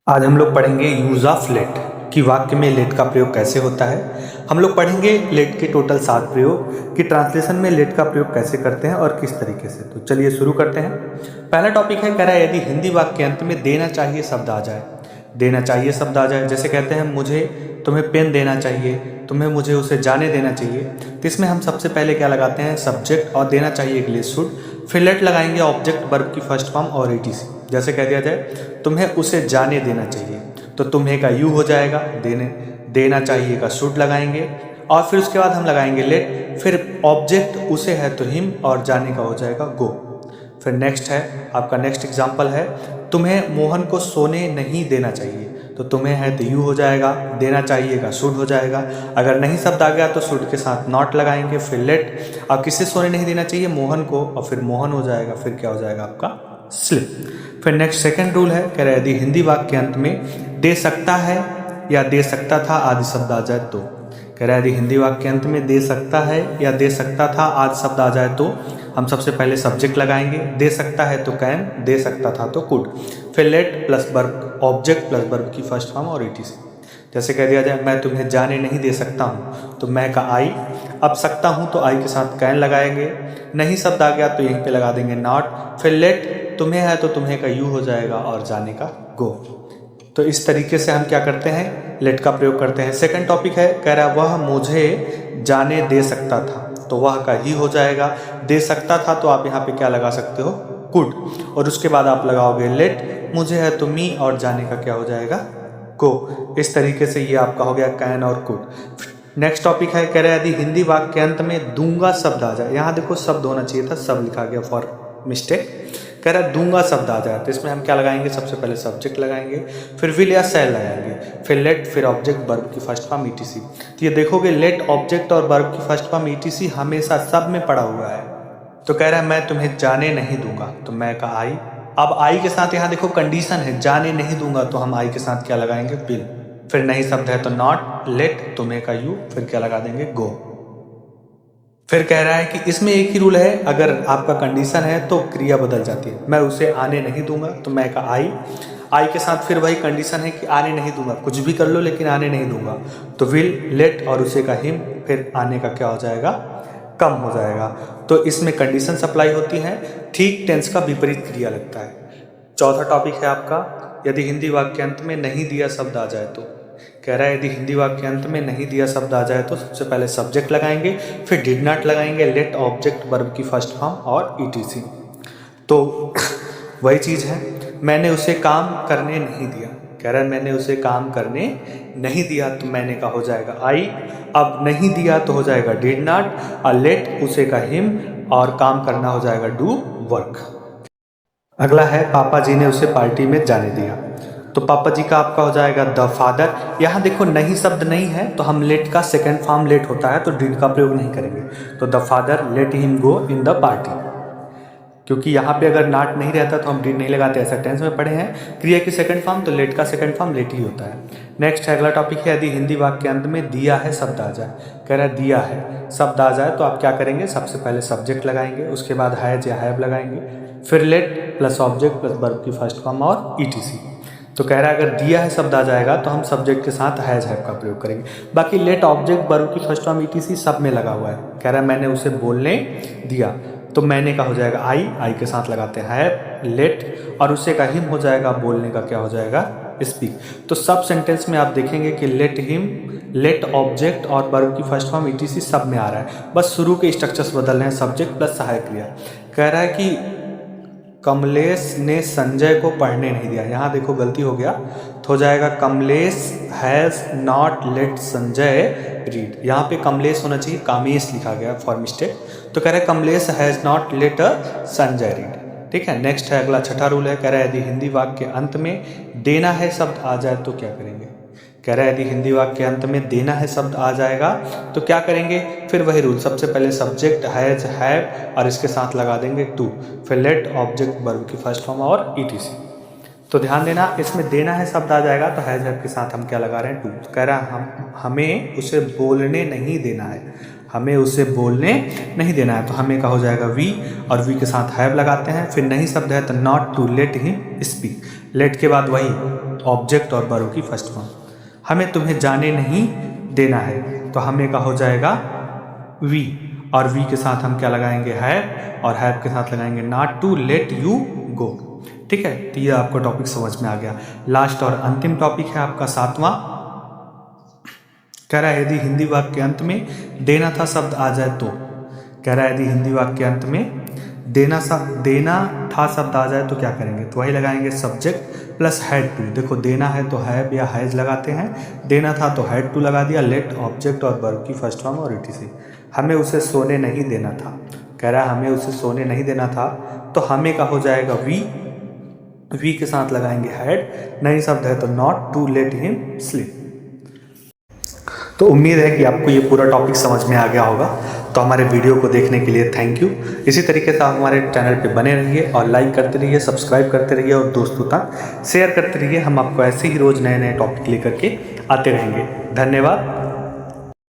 आज हम लोग पढ़ेंगे यूज़ ऑफ लेट कि वाक्य में लेट का प्रयोग कैसे होता है। हम लोग पढ़ेंगे लेट के टोटल 7 प्रयोग कि ट्रांसलेशन में लेट का प्रयोग कैसे करते हैं और किस तरीके से। तो चलिए शुरू करते हैं। पहला टॉपिक है, कह रहा है यदि हिंदी वाक्य के अंत में देना चाहिए शब्द आ जाए। देना चाहिए शब्द आ जाए, जैसे कहते हैं मुझे तुम्हें पेन देना चाहिए, तुम्हें मुझे उसे जाने देना चाहिए। तो इसमें हम सबसे पहले क्या लगाते हैं, सब्जेक्ट, और देना चाहिए के लिए शुड, फिर लेट लगाएंगे ऑब्जेक्ट वर्ब की फर्स्ट फॉर्म और ईटीसी। जैसे कह दिया जाए तुम्हें उसे जाने देना चाहिए, तो तुम्हें का यू हो जाएगा, देना चाहिए का शुड लगाएंगे और फिर उसके बाद हम लगाएंगे लेट, फिर ऑब्जेक्ट उसे है तो हिम और जाने का हो जाएगा गो। फिर नेक्स्ट है आपका, नेक्स्ट एग्जाम्पल है तुम्हें मोहन को सोने नहीं देना चाहिए, तो तुम्हें है तो यू हो जाएगा, देना चाहिए का शुड हो जाएगा। अगर नहीं शब्द आ गया तो शुड के साथ नॉट लगाएंगे, फिर लेट। अब किसे सोने नहीं देना चाहिए, मोहन को, और फिर मोहन हो जाएगा, फिर क्या हो जाएगा आपका स्लिप। फिर नेक्स्ट सेकंड रूल है, कह रहा है यदि हिंदी वाक्य के अंत में दे सकता है या दे सकता था आदि शब्द आ जाए तो। कह रहा है यदि हिंदी वाक्य के अंत में दे सकता है या दे सकता था आदि शब्द आ जाए तो हम सबसे पहले सब्जेक्ट लगाएंगे। दे सकता है तो कैन, दे सकता था तो कुड, फिर late plus verb, object plus verb की फर्स्ट फॉर्म और ईटीसी। जैसे कह दिया जाए मैं तुम्हें जाने नहीं दे सकता हूँ, तो मैं का आई। अब सकता हूँ तो आई के साथ कैन लगाएंगे, नहीं शब्द आ गया तो यहीं पे लगा देंगे नॉट, फिर लेट, तुम्हें है तो तुम्हें का यू हो जाएगा और जाने का गो। तो इस तरीके से हम क्या करते हैं, लेट का प्रयोग करते हैं। सेकंड टॉपिक है, कह रहा है वह मुझे जाने दे सकता था, तो वह का ही हो जाएगा। दे सकता था तो आप यहाँ पे क्या लगा सकते हो, कुड, और उसके बाद आप लगाओगे लेट, मुझे है तो मी और जाने का क्या हो जाएगा गो। इस तरीके से ये आपका हो गया कैन और कुड। नेक्स्ट टॉपिक है, कह रहा है यदि हिंदी वाक्य के अंत में दूंगा शब्द आ जाए। यहाँ देखो शब्द होना चाहिए था, सब लिखा गया फॉर मिस्टेक। कह रहा है दूंगा शब्द आ जाए, तो इसमें हम क्या लगाएंगे, सबसे पहले सब्जेक्ट लगाएंगे, फिर विल या शैल लगाएंगे, फिर लेट, फिर ऑब्जेक्ट वर्ब की फर्स्ट फॉर्म ईटीसी। तो ये देखोगे लेट, ऑब्जेक्ट और वर्ब की फर्स्ट फॉर्म ईटीसी हमेशा सब में पड़ा हुआ है। तो कह रहा है मैं तुम्हें जाने नहीं दूंगा, तो मैं का आई। अब आई के साथ यहाँ देखो कंडीशन है, जाने नहीं दूंगा, तो हम आई के साथ क्या लगाएंगे, विल, फिर नहीं शब्द है तो नॉट, लेट, तुम्हें का यू, फिर क्या लगा देंगे गो। फिर कह रहा है कि इसमें एक ही रूल है, अगर आपका कंडीशन है तो क्रिया बदल जाती है। मैं उसे आने नहीं दूंगा, तो मैं का आई के साथ फिर वही कंडीशन है कि आने नहीं दूंगा, कुछ भी कर लो लेकिन आने नहीं दूंगा, तो विल, लेट और उसे का हिम, फिर आने का क्या हो जाएगा, कम हो जाएगा। तो इसमें कंडीशन सप्लाई होती है, ठीक टेंस का विपरीत क्रिया लगता है। चौथा टॉपिक है आपका, यदि हिंदी वाक्य अंत में नहीं दिया शब्द आ जाए तो। कह रहा है यदि हिंदी वाक्य अंत में नहीं दिया शब्द आ जाए तो सबसे पहले सब्जेक्ट लगाएंगे, फिर डिड नॉट लगाएंगे, लेट, ऑब्जेक्ट वर्ब की फर्स्ट फॉर्म और ईटीसी। तो वही चीज़ है, मैंने उसे काम करने नहीं दिया। कह रहा है मैंने उसे काम करने नहीं दिया, तो मैंने का हो जाएगा आई। अब नहीं दिया तो हो जाएगा डिड नॉट, और लेट उसे का हिम, और काम करना हो जाएगा डू वर्क। अगला है पापा जी ने उसे पार्टी में जाने दिया, तो पापा जी का आपका हो जाएगा द फादर। यहाँ देखो नहीं शब्द नहीं है तो हम लेट का सेकंड फॉर्म लेट होता है तो डिड का प्रयोग नहीं करेंगे, तो the father let him go in the party, क्योंकि यहाँ पे अगर नॉट नहीं रहता तो हम डिड नहीं लगाते, ऐसा टेंस में पढ़े हैं। क्रिया की सेकंड फॉर्म तो लेट का सेकंड फॉर्म लेट ही होता है। नेक्स्ट अगला टॉपिक है, यदि हिंदी वाक्य के अंत में दिया है शब्द आ जाए। कह रहा है दिया है शब्द आ जाए तो आप क्या करेंगे, सबसे पहले सब्जेक्ट लगाएंगे, उसके बाद हैज या हैव लगाएंगे, फिर late plus object plus verb की फर्स्ट फॉर्म और ईटीसी। तो कह रहा है अगर दिया है शब्द आ जाएगा तो हम सब्जेक्ट के साथ हैज हैव का प्रयोग करेंगे। बाकी लेट, ऑब्जेक्ट, वर्ब की फर्स्ट फॉर्म, ईटीसी सब में लगा हुआ है। कह रहा है मैंने उसे बोलने दिया, तो मैंने का हो जाएगा आई के साथ लगाते हैं हैव, लेट, और उसे का हिम हो जाएगा, बोलने का क्या हो जाएगा स्पीक। तो सब सेंटेंस में आप देखेंगे कि लेट हिम, लेट, ऑब्जेक्ट और वर्ब की फर्स्ट फॉर्म, ईटीसी सब में आ रहा है, बस शुरू के स्ट्रक्चर्स बदल रहे हैं, सब्जेक्ट प्लस सहायक क्रिया। कह रहा है कि कमलेश ने संजय को पढ़ने नहीं दिया, यहाँ देखो गलती हो गया, तो हो जाएगा Kamlesh has not let Sanjay read. यहाँ पे कमलेश होना चाहिए, कामेश लिखा गया फॉर मिस्टेक, तो कह रहा है Kamlesh has not let Sanjay read. ठीक है, नेक्स्ट है अगला छठा रूल है, कह रहा है यदि हिंदी वाक्य के अंत में देना है शब्द आ जाए तो क्या करेंगे। कह रहा है यदि हिंदी वाक्य के अंत में देना है शब्द आ जाएगा तो क्या करेंगे, फिर वही रूल, सबसे पहले सब्जेक्ट हैज हैव और इसके साथ लगा देंगे टू, फिर लेट, ऑब्जेक्ट वर्ब की फर्स्ट फॉर्म और ईटीसी। तो ध्यान देना, इसमें देना है शब्द आ जाएगा तो हैज हैव के साथ हम क्या लगा रहे हैं, टू। तो कह रहा है हमें उसे बोलने नहीं देना है, हमें उसे बोलने नहीं देना है, तो हमें का हो जाएगा वी, और वी के साथ हैव लगाते हैं, फिर नहीं शब्द है तो not to let him speak, let के बाद वही ऑब्जेक्ट और वर्ब की फर्स्ट फॉर्म। हमें तुम्हें जाने नहीं देना है, तो हमें का हो जाएगा वी, और वी के साथ हम क्या लगाएंगे, हैव, और हैव के साथ लगाएंगे not to let you go. ठीक है, तो ये आपको टॉपिक समझ में आ गया। लास्ट और अंतिम टॉपिक है आपका 7वां। कह रहा है यदि हिंदी वाक्य के अंत में देना था शब्द आ जाए तो, कह रहा है यदि हिंदी वाक्य के अंत में देना था शब्द आ जाए तो क्या करेंगे, तो वही लगाएंगे सब्जेक्ट प्लस हैड टू। देखो देना है तो हैव या हैज लगाते हैं, देना था तो हैड टू लगा दिया, लेट ऑब्जेक्ट और वर्ब की फर्स्ट फॉर्म और etc। हमें उसे सोने नहीं देना था, कह रहा है हमें उसे सोने नहीं देना था, तो हमें का हो जाएगा वी के साथ लगाएंगे हैड, नई शब्द है तो not to let him sleep. तो उम्मीद है कि आपको ये पूरा टॉपिक समझ में आ गया होगा। तो हमारे वीडियो को देखने के लिए थैंक यू। इसी तरीके से आप हमारे चैनल पे बने रहिए और लाइक करते रहिए, सब्सक्राइब करते रहिए और दोस्तों तक शेयर करते रहिए। हम आपको ऐसे ही रोज़ नए नए टॉपिक लेकर के आते रहेंगे। धन्यवाद।